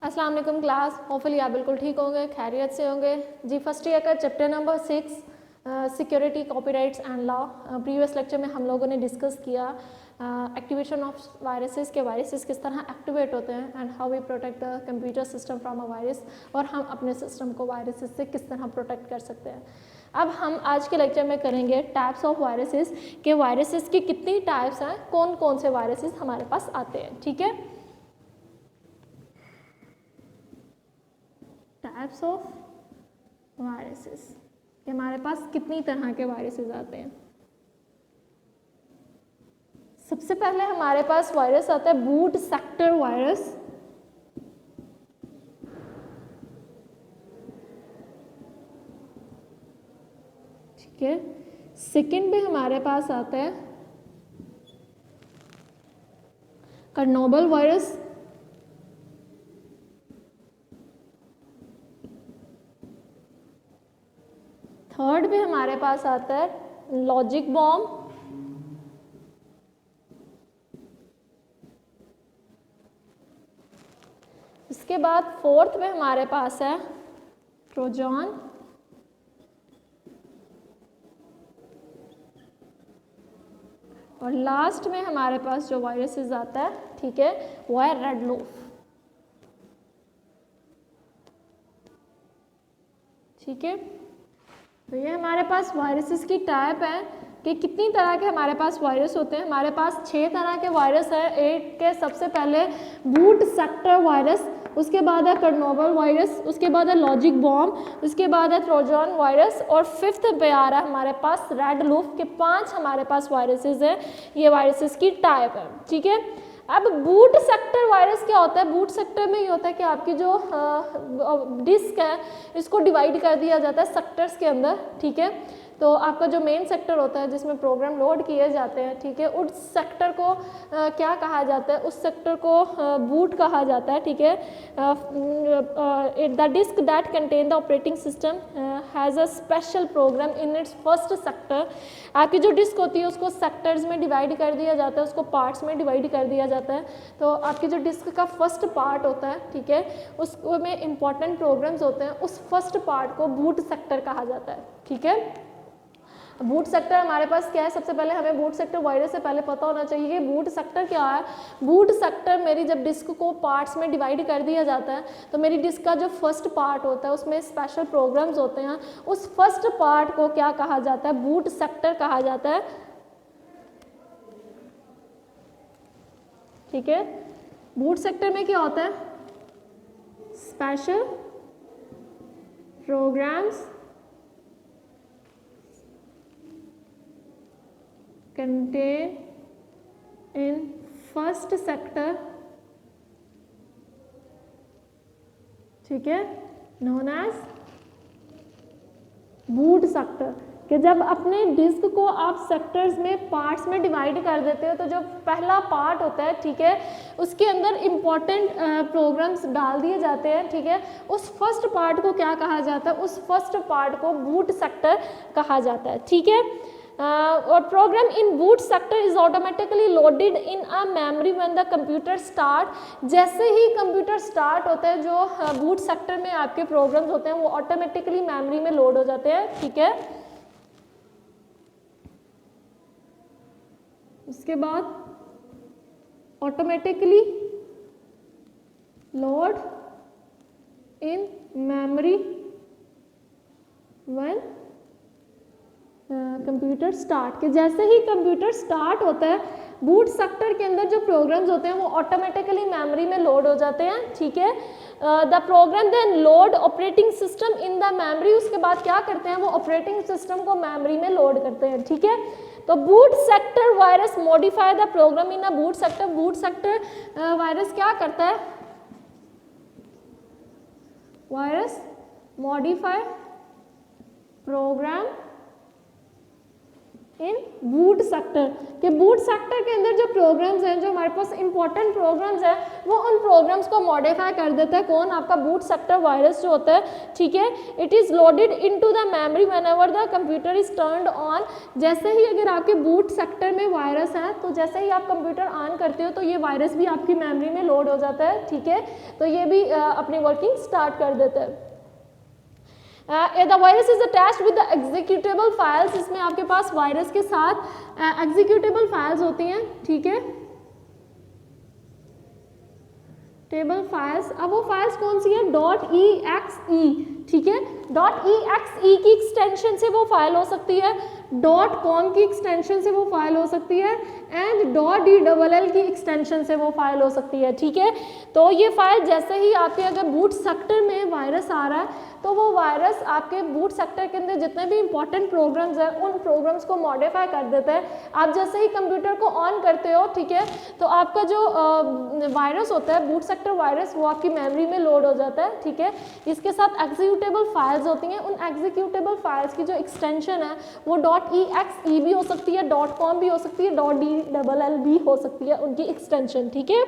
अस्सलाम वालेकुम class, hopefully आप बिल्कुल ठीक होंगे, खैरियत से होंगे जी। फर्स्ट ईयर का chapter number 6 security copyrights and law. Previous lecture में हम लोगों ने डिस्कस किया एक्टिवेशन ऑफ वायरसेस के वायरसेस किस तरह एक्टिवेट होते हैं and how we protect the computer system from a virus, और हम अपने सिस्टम को वायरसेस से किस तरह प्रोटेक्ट कर सकते हैं। अब हम आज के लेक्चर में करेंगे टाइप्स ऑफ वायरसेस के वायरसेस की कितनी टाइप्स हैं, कौन कौन से वायरसेस हमारे पास आते हैं। ठीक है, टाइप्स ऑफ वायरसेस कि हमारे पास कितनी तरह के वायरसेस आते हैं। सबसे पहले हमारे पास वायरस आता है बूट सेक्टर वायरस। ठीक है, सेकंड में हमारे पास आता है कर्नोबल वायरस। थर्ड में हमारे पास आता है लॉजिक बॉम्ब। इसके बाद फोर्थ में हमारे पास है ट्रोजन। और लास्ट में हमारे पास जो वायरसेस आता है, ठीक है, वो है रेड लूफ। ठीक है, तो ये हमारे पास वायरसेस की टाइप है कि कितनी तरह के हमारे पास वायरस होते हैं। हमारे पास 6 तरह के वायरस है। एक के सबसे पहले बूट सेक्टर वायरस, उसके बाद है कर्नोबल वायरस, उसके बाद है लॉजिक बॉम्ब, उसके बाद है ट्रोजन वायरस, और फिफ्थ पे आ रहा है हमारे पास रेड लूफ के 5 हमारे पास वायरसेस हैं। ये वायरसेस की टाइप है। ठीक है, अब बूट सेक्टर वायरस क्या होता है? बूट सेक्टर में ये होता है कि आपकी जो डिस्क है इसको डिवाइड कर दिया जाता है सेक्टर्स के अंदर। ठीक है, तो आपका जो मेन सेक्टर होता है जिसमें प्रोग्राम लोड किए जाते हैं, ठीक है, उस सेक्टर को क्या कहा जाता है? उस सेक्टर को बूट कहा जाता है। ठीक है, the disk that contain the operating system has a special program in its first sector. आपकी जो डिस्क होती है उसको सेक्टर्स में डिवाइड कर दिया जाता है, उसको पार्ट्स में डिवाइड कर दिया जाता है। तो आपकी जो डिस्क का फर्स्ट पार्ट होता है, ठीक है, उसमें इंपॉर्टेंट प्रोग्राम्स होते हैं, उस फर्स्ट पार्ट को बूट सेक्टर कहा जाता है। ठीक है, बूट सेक्टर हमारे पास क्या है? सबसे पहले हमें बूट सेक्टर वायरस से पहले पता होना चाहिए कि बूट सेक्टर क्या है। बूट सेक्टर मेरी जब डिस्क को पार्ट्स में डिवाइड कर दिया जाता है तो मेरी डिस्क का जो फर्स्ट पार्ट होता है उसमें स्पेशल प्रोग्राम्स होते हैं, उस फर्स्ट पार्ट को क्या कहा जाता है? बूट सेक्टर कहा जाता है। ठीक है, बूट सेक्टर में क्या होता है? Special programs contain in first sector, ठीक है, known as बूट सेक्टर। कि जब अपने डिस्क को आप सेक्टर्स में पार्ट्स में डिवाइड कर देते हो तो जो पहला पार्ट होता है, ठीक है, उसके अंदर इंपॉर्टेंट प्रोग्राम्स डाल दिए जाते हैं। ठीक है, उस फर्स्ट पार्ट को क्या कहा जाता है? उस फर्स्ट पार्ट को बूट सेक्टर कहा जाता है। ठीक है, और program in boot sector is automatically loaded in a memory when the computer start. जैसे ही कंप्यूटर स्टार्ट होता है जो बूट सेक्टर में आपके प्रोग्राम्स होते हैं वो ऑटोमेटिकली मेमोरी में लोड हो जाते हैं। ठीक है, उसके बाद automatically load in memory when computer start. के जैसे ही कंप्यूटर स्टार्ट होता है बूट सेक्टर के अंदर जो प्रोग्राम्स होते हैं वो ऑटोमेटिकली मेमोरी में लोड हो जाते हैं। ठीक है, the program then load operating system in the memory. उसके बाद क्या करते हैं? वो ऑपरेटिंग सिस्टम को मेमोरी में लोड करते हैं। ठीक है, तो boot sector virus modify the program in a boot sector. Boot sector virus क्या करता है? Virus modify program in boot sector के बूट सेक्टर के अंदर जो प्रोग्राम्स हैं, जो हमारे पास इंपॉर्टेंट प्रोग्राम्स हैं, वो उन प्रोग्राम्स को मॉडिफाई कर देता है कौन, आपका बूट सेक्टर वायरस जो होता है, ठीक है। It is loaded into the memory whenever the computer is turned on. जैसे ही अगर आपके बूट सेक्टर में वायरस है तो जैसे ही आप कंप्यूटर ऑन करते हो तो ये वायरस भी आपकी मेमोरी में लोड हो जाता है, ठीक है। तो ये भी अपनी वर्किंग स्टार्ट कर देता है। The virus is attached with the executable files. इसमें आपके पास वायरस के साथ एग्जीक्यूटेबल फाइल्स होती हैं, ठीक है, टेबल फाइल्स। अब वो फाइल्स कौन सी है, .exe, ठीक है। .exe की एक्सटेंशन से वो फाइल हो सकती है, .com की एक्सटेंशन से वो फाइल हो सकती है, एंड .dll की एक्सटेंशन से वो फाइल हो सकती है, ठीक है। तो ये फाइल जैसे ही आपके अगर बूट सेक्टर में वायरस आ रहा है तो वो वायरस आपके बूट सेक्टर के अंदर जितने भी इंपॉर्टेंट प्रोग्राम्स हैं उन प्रोग्राम्स को मॉडिफाई कर देता है। आप जैसे ही कंप्यूटर को ऑन करते हो, ठीक है, तो आपका जो वायरस होता है बूट सेक्टर वायरस वो आपकी मेमोरी में लोड हो जाता है, ठीक है। इसके साथ एग्जीक्यूटेबल फाइल्स होती हैं, उन एग्जीक्यूटेबल फाइल्स की जो एक्सटेंशन है वो .exe भी हो सकती है, .com भी हो सकती है, .dll भी हो सकती है उनकी एक्सटेंशन, ठीक है।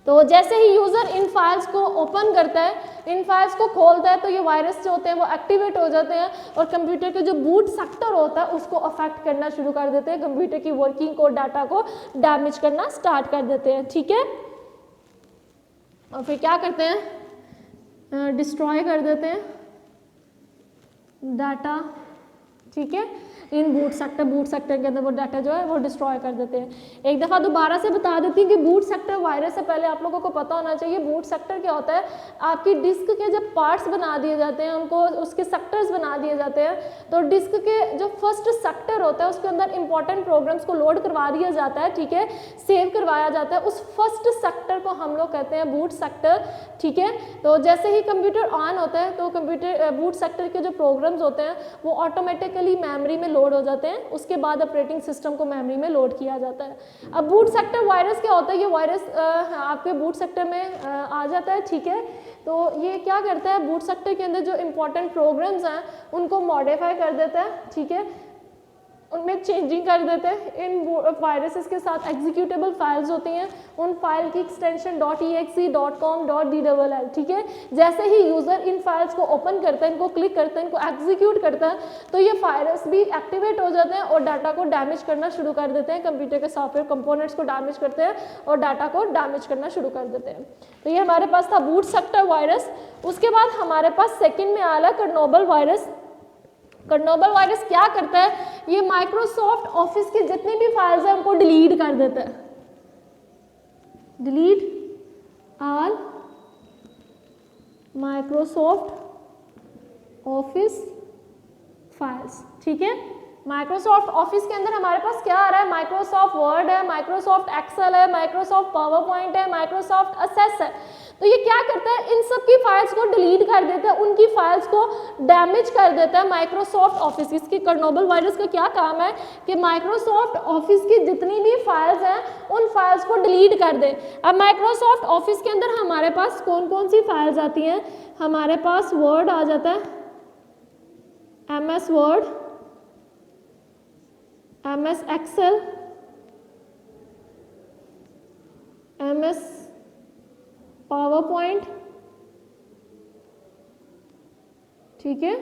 तो जैसे ही यूज़र इन फाइल्स को ओपन करता है, इन फाइल्स को खोलता है, तो ये वायरस जो होते हैं वो एक्टिवेट हो जाते हैं और कंप्यूटर के जो बूट सेक्टर होता है उसको अफेक्ट करना शुरू कर देते हैं, कंप्यूटर की वर्किंग को, डाटा को डैमेज करना स्टार्ट कर देते हैं, ठीक है। और फिर क्या करते हैं, डिस्ट्रॉय कर देते हैं डाटा, ठीक है। इन बूट सेक्टर के अंदर वो डाटा जो है वो डिस्ट्रॉय कर देते हैं। एक दफ़ा दोबारा से बता देती हूँ कि बूट सेक्टर वायरस से पहले आप लोगों को पता होना चाहिए बूट सेक्टर क्या होता है। आपकी डिस्क के जब पार्ट्स बना दिए जाते हैं, उनको उसके सेक्टर्स बना दिए जाते हैं, तो डिस्क के जो फर्स्ट सेक्टर होता है उसके अंदर इंपॉर्टेंट प्रोग्राम्स को लोड करवा दिया जाता है, ठीक है, सेव करवाया जाता है। उस फर्स्ट सेक्टर को हम लोग कहते हैं बूट सेक्टर, ठीक है। तो जैसे ही कंप्यूटर ऑन होता है तो कंप्यूटर बूट सेक्टर के जो प्रोग्राम्स होते हैं वो ऑटोमेटिकली मेमोरी में लोड हो जाते हैं, उसके बाद ऑपरेटिंग सिस्टम को मेमोरी में लोड किया जाता है। अब बूट सेक्टर वायरस क्या होता है, ये वायरस आपके बूट सेक्टर में आ जाता है, ठीक है। तो ये क्या करता है, बूट सेक्टर के अंदर जो इंपॉर्टेंट प्रोग्राम्स हैं उनको मॉडिफाई कर देता है, ठीक है, उनमें चेंजिंग कर देते हैं। इन वायरसेस के साथ एग्जीक्यूटेबल फाइल्स होती हैं, उन फाइल की एक्सटेंशन .exe, .com, .dll, ठीक है। जैसे ही यूज़र इन फाइल्स को ओपन करता है, इनको क्लिक करता है, इनको एग्जीक्यूट करता है, तो ये वायरस भी एक्टिवेट हो जाते हैं और डाटा को डैमेज करना शुरू कर देते हैं, कंप्यूटर के सॉफ्टवेयर कंपोनेंट्स को डैमेज करते हैं और डाटा को डैमेज करना शुरू कर देते हैं। तो ये हमारे पास था बूट सेक्टर वायरस। उसके बाद हमारे पास सेकेंड में आया कर्नोबल वायरस। कर्नोबल वायरस क्या करता है, ये माइक्रोसॉफ्ट ऑफिस की जितनी भी फाइल्स हैं उनको डिलीट कर देता है, delete all Microsoft office files, ठीक है। माइक्रोसॉफ्ट ऑफिस के अंदर हमारे पास क्या आ रहा है, माइक्रोसॉफ्ट वर्ड है, माइक्रोसॉफ्ट एक्सेल है, माइक्रोसॉफ्ट पावर पॉइंट है, माइक्रोसॉफ्ट असेस है। तो ये क्या करता है, इन सब की फाइल्स को डिलीट कर देता है, उनकी फाइल्स को डैमेज कर देता है माइक्रोसॉफ्ट ऑफिस। इसकी कर्नोबल वायरस का क्या काम है कि माइक्रोसॉफ्ट ऑफिस की जितनी भी फाइल्स हैं उन फाइल्स को डिलीट कर दे। अब माइक्रोसॉफ्ट ऑफिस के अंदर हमारे पास कौन कौन सी फाइल्स आती हैं, हमारे पास वर्ड आ जाता है, MS Word, MS Excel, MS PowerPoint, ठीक है,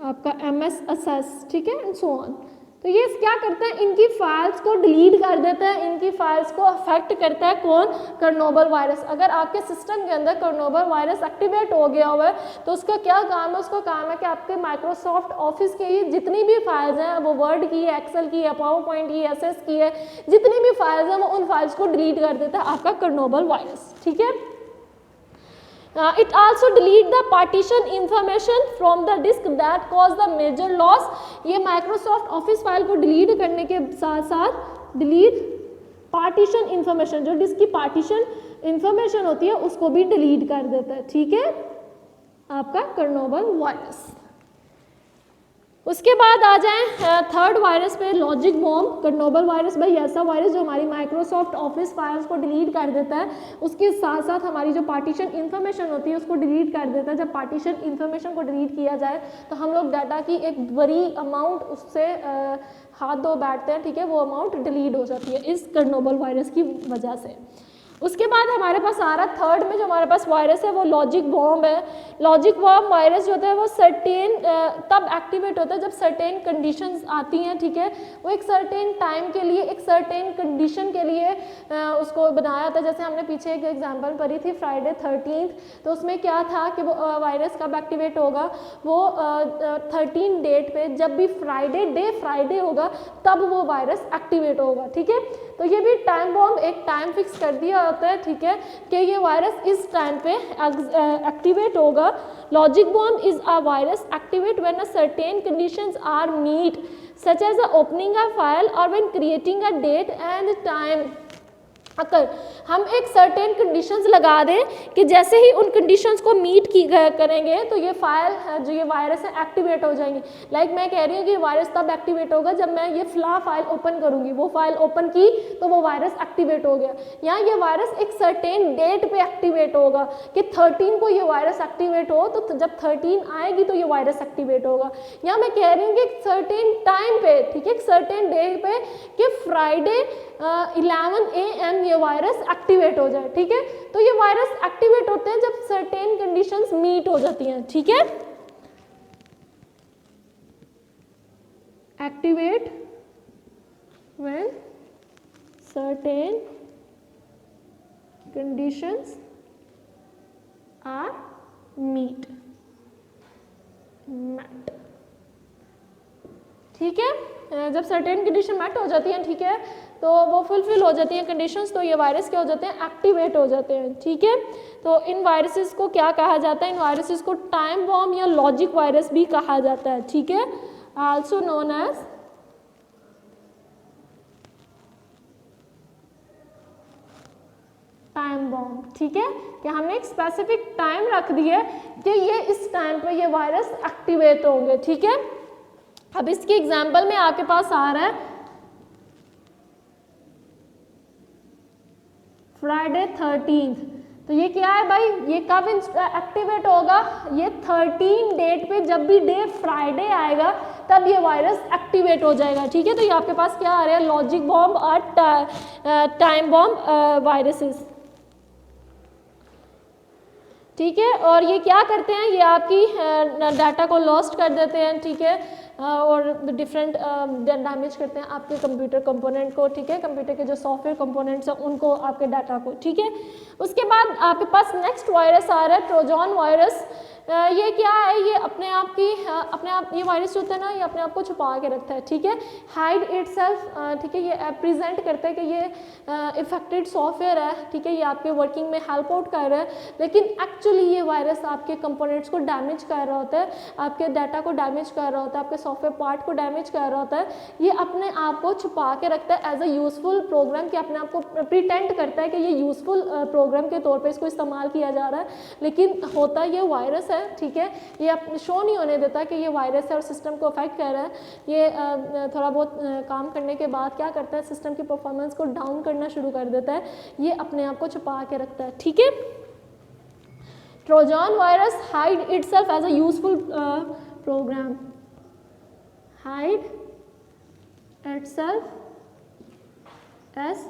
आपका MS असेस, ठीक है, एंड सो ऑन। तो ये क्या करता है, इनकी फाइल्स को डिलीट कर देता है, इनकी फाइल्स को अफेक्ट करता है कौन, कर्नोबल वायरस। अगर आपके सिस्टम के अंदर कर्नोबल वायरस एक्टिवेट हो गया हुआ है तो उसका क्या काम है, उसका काम है कि आपके माइक्रोसॉफ्ट ऑफिस की जितनी भी फाइल्स हैं, वो वर्ड की है, एक्सेल की है, पावर पॉइंट की है, एसएस की है, जितनी भी फाइल्स हैं वो उन फाइल्स को डिलीट कर देता है आपका कर्नोबल वायरस, ठीक है। It also delete the partition information from the disk that cause the major loss। ये माइक्रोसॉफ्ट ऑफिस फाइल को डिलीट करने के साथ साथ डिलीट पार्टीशन इंफॉर्मेशन, जो डिस्क की पार्टीशन इंफॉर्मेशन होती है उसको भी डिलीट कर देता है, ठीक है, आपका कर्नोबल वायरस। उसके बाद आ जाएं थर्ड वायरस पे, लॉजिक बॉम्ब, कर्नोबल वायरस। भाई ऐसा वायरस जो हमारी माइक्रोसॉफ्ट ऑफिस फाइल्स को डिलीट कर देता है, उसके साथ साथ हमारी जो पार्टीशन इन्फॉर्मेशन होती है उसको डिलीट कर देता है। जब पार्टीशन इन्फॉर्मेशन को डिलीट किया जाए तो हम लोग डाटा की एक बड़ी अमाउंट उससे हाथ धो बैठते हैं, ठीक है, वो अमाउंट डिलीट हो जाती है इस कर्नोबल वायरस की वजह से। उसके बाद हमारे पास आ रहा थर्ड में जो हमारे पास वायरस है वो लॉजिक बॉम्ब है। लॉजिक बॉम्ब वायरस जो होता है वो सर्टेन तब एक्टिवेट होता है जब सर्टेन कंडीशंस आती हैं, ठीक है, वो एक सर्टेन टाइम के लिए, एक सर्टेन कंडीशन के लिए उसको बनाया था। जैसे हमने पीछे एक एग्जांपल पढ़ी थी फ्राइडे 13, तो उसमें क्या था कि वो वायरस कब एक्टिवेट होगा, वो 13 डेट पे, जब भी फ्राइडे होगा तब वो वायरस एक्टिवेट होगा, ठीक है। तो ये भी टाइम बॉम्ब एक टाइम फिक्स कर दिया होता है, ठीक है, कि ये वायरस इस टाइम पे एक्टिवेट होगा। Logic bomb is a virus activate when a certain conditions are meet such as a opening a file और when creating a date and time. अगर हम एक सर्टेन कंडीशंस लगा दें कि जैसे ही उन कंडीशंस को मीट की करेंगे तो ये फाइल जो ये वायरस है एक्टिवेट हो जाएंगी। लाइक मैं कह रही हूँ कि वायरस तब एक्टिवेट होगा जब मैं ये फ्ला फाइल ओपन करूँगी, वो फाइल ओपन की तो वो वायरस एक्टिवेट हो गया। या ये वायरस एक सर्टेन डेट पे एक्टिवेट होगा कि 13 को ये वायरस एक्टिवेट हो, तो जब 13 आएगी तो ये वायरस एक्टिवेट होगा। या मैं कह रही हूँ कि एक सर्टेन टाइम पे, ठीक है, एक सर्टेन डेट पे कि फ्राइडे 11 AM ये वायरस एक्टिवेट हो जाए, ठीक है। तो ये वायरस एक्टिवेट होते हैं जब सर्टेन कंडीशंस मीट हो जाती हैं, ठीक है। Activate when certain conditions are meet, ठीक है। जब सर्टेन कंडीशन मैट हो जाती हैं, ठीक है, तो वो फुलफिल हो जाती हैं कंडीशंस, तो ये वायरस क्या हो जाते हैं, एक्टिवेट हो जाते हैं, ठीक है। तो इन वायरसेस को क्या कहा जाता है, इन वायरसेस को टाइम बॉम्ब या लॉजिक वायरस भी कहा जाता है, ठीक है, also known as time bomb, ठीक है, कि हमने एक स्पेसिफिक टाइम रख दी है कि ये इस टाइम पे ये वायरस एक्टिवेट होंगे, ठीक है। अब इसके एग्जाम्पल में आपके पास आ रहा है फ्राइडे 13, तो ये क्या है भाई, ये कब एक्टिवेट होगा, ये 13 डेट पे, जब भी डे फ्राइडे आएगा तब ये वायरस एक्टिवेट हो जाएगा, ठीक है। तो ये आपके पास क्या आ रहा है, लॉजिक बॉम्ब और टाइम बॉम्ब वायरसेस, ठीक है। और ये क्या करते हैं, ये आपकी डाटा को लॉस्ट कर देते हैं, ठीक है, और डिफरेंट डैमेज करते हैं आपके कंप्यूटर कंपोनेंट को, ठीक है, कंप्यूटर के जो सॉफ्टवेयर कंपोनेंट्स हैं उनको, आपके डाटा को, ठीक है। उसके बाद आपके पास नेक्स्ट वायरस आ रहा है ट्रोजन वायरस। ये क्या है, ये अपने आप ये वायरस होता है ना, ये अपने आप को छुपा के रखता है, ठीक है, हाइड इटसेल्फ, ठीक है, ये प्रेजेंट करता है कि ये इफेक्टेड सॉफ्टवेयर है, ठीक है, ये आपके वर्किंग में हेल्प आउट कर रहा है, लेकिन एक्चुअली ये वायरस आपके कंपोनेंट्स को डैमेज कर रहा होता है, आपके डाटा को डैमेज कर रहा होता है, आपके सॉफ्टवेयर पार्ट को डैमेज कर रहा होता है। ये अपने आप को छुपा के रखता है एज अ यूजफुल प्रोग्राम, कि अपने आप को प्रिटेंड करता है कि ये यूजफुल प्रोग्राम के तौर पे इसको इस्तेमाल किया जा रहा है, लेकिन होता ये वायरस है, ठीक है। ये आप शो नहीं होने देता कि ये वायरस है और सिस्टम को अफेक्ट कर रहा है। ये थोड़ा बहुत काम करने के बाद क्या करता है, सिस्टम की परफॉर्मेंस को डाउन करना शुरू कर देता है, ये अपने आप को छुपा के रखता है, ठीक है। Trojan virus hide itself as a useful program, hide itself as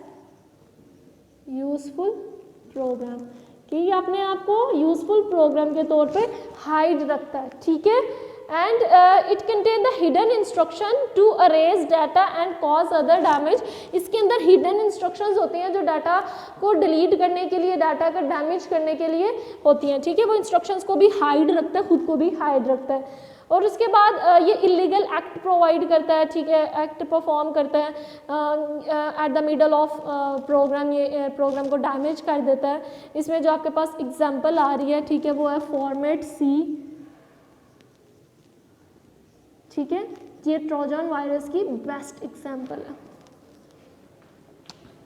useful program, कि ये अपने आप को यूजफुल प्रोग्राम के तौर पे हाइड रखता है, ठीक है। And it contain the hidden instruction to erase data and cause other damage. इसके अंदर हिडन इंस्ट्रक्शंस होती हैं जो डाटा को डिलीट करने के लिए, डाटा का डैमेज करने के लिए होती हैं, ठीक है। वो इंस्ट्रक्शंस को भी हाइड रखता है, खुद को भी हाइड रखता है। और उसके बाद ये इलीगल एक्ट प्रोवाइड करता है, ठीक है, एक्ट परफॉर्म करता है at the middle of program, ये प्रोग्राम को डैमेज कर देता है। इसमें जो आपके पास एग्जांपल आ रही है, ठीक है, वो है फॉर्मेट सी, ठीक है, ये ट्रोजन वायरस की बेस्ट एग्जांपल है।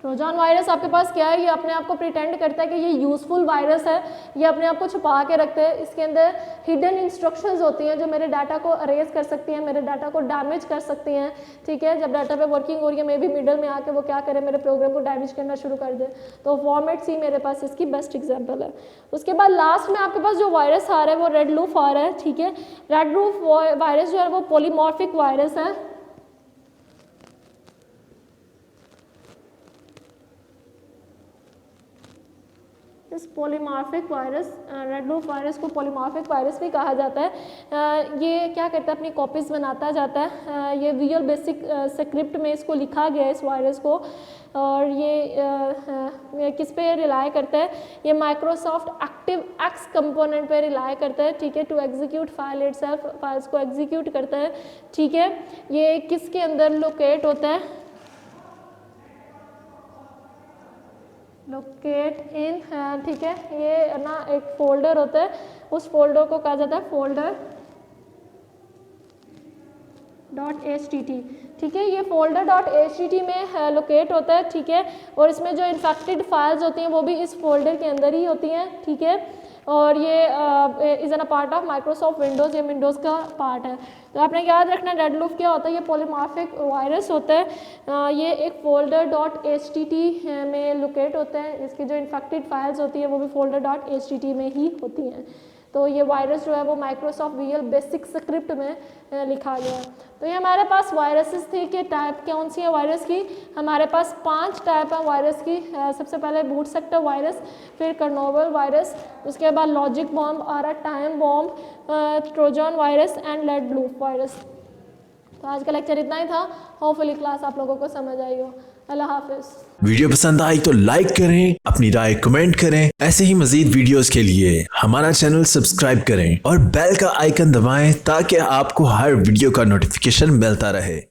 ट्रोजन वायरस आपके पास क्या है, ये अपने आप को प्रिटेंड करता है कि ये यूज़फुल वायरस है, ये अपने आप को छुपा के रखते हैं। इसके अंदर हिडन इंस्ट्रक्शंस होती हैं जो मेरे डाटा को अरेज कर सकती हैं, मेरे डाटा को डैमेज कर सकती हैं, ठीक है। जब डाटा पे वर्किंग हो रही है, मे भी मिडल में आके वो क्या करे, मेरे प्रोग्राम को डैमेज करना शुरू कर दे। तो फॉर्मेट सी मेरे पास इसकी बेस्ट एग्जाम्पल है। उसके बाद लास्ट में आपके पास जो वायरस आ रहा है वो रेड लूफ आ रहा है, ठीक है। रेड लूफ वायरस जो है वो पॉलीमॉर्फिक वायरस है। इस पॉलीमॉर्फिक वायरस, रेड लूफ वायरस को पॉलीमॉर्फिक वायरस भी कहा जाता है। ये क्या करता है, अपनी कॉपीज़ बनाता जाता है। ये विजुअल बेसिक स्क्रिप्ट में इसको लिखा गया है इस वायरस को, और ये किस पे रिलाई करता है, ये माइक्रोसॉफ्ट एक्टिव एक्स कंपोनेंट पे रिलाई करता है, ठीक है, to execute file itself, files को एग्जीक्यूट करता है, ठीक है। ये किसके अंदर लोकेट होता है, लोकेट इन, ठीक है, ये ना एक फोल्डर होता है, उस फोल्डर को कहा जाता है फोल्डर .htt, ठीक है। ये फोल्डर .htt में लोकेट होता है, ठीक है, और इसमें जो इन्फेक्टेड फाइल्स होती हैं वो भी इस फोल्डर के अंदर ही होती हैं, ठीक है। और ये is an a part of Microsoft Windows, ये विंडोज़ का पार्ट है। तो आपने याद रखना रेड लूफ क्या होता है, ये पॉलीमॉर्फिक वायरस होता है। ये एक फोल्डर .htt में लोकेट होता है, इसकी जो इन्फेक्टेड फाइल्स होती हैं वो भी फोल्डर .htt में ही होती हैं। तो ये वायरस जो है वो माइक्रोसॉफ्ट विजुअल बेसिक स्क्रिप्ट में लिखा गया है। तो ये हमारे पास वायरसेस थे कि टाइप कौन सी है वायरस की, हमारे पास 5 टाइप है वायरस की। सबसे पहले बूट सेक्टर वायरस, फिर कर्नोवल वायरस, उसके बाद लॉजिक बॉम्ब आ रहा, time bomb, Trojan virus and red लूफ virus. तो आज का लेक्चर इतना ही था। होपफुली क्लास आप लोगों को समझ आई हो। अल्लाह हाफिज़। वीडियो पसंद आई तो लाइक करें, अपनी राय कमेंट करें। ऐसे ही मजीद वीडियोस के लिए हमारा चैनल सब्सक्राइब करें और बेल का आइकन दबाएं ताकि आपको हर वीडियो का नोटिफिकेशन मिलता रहे।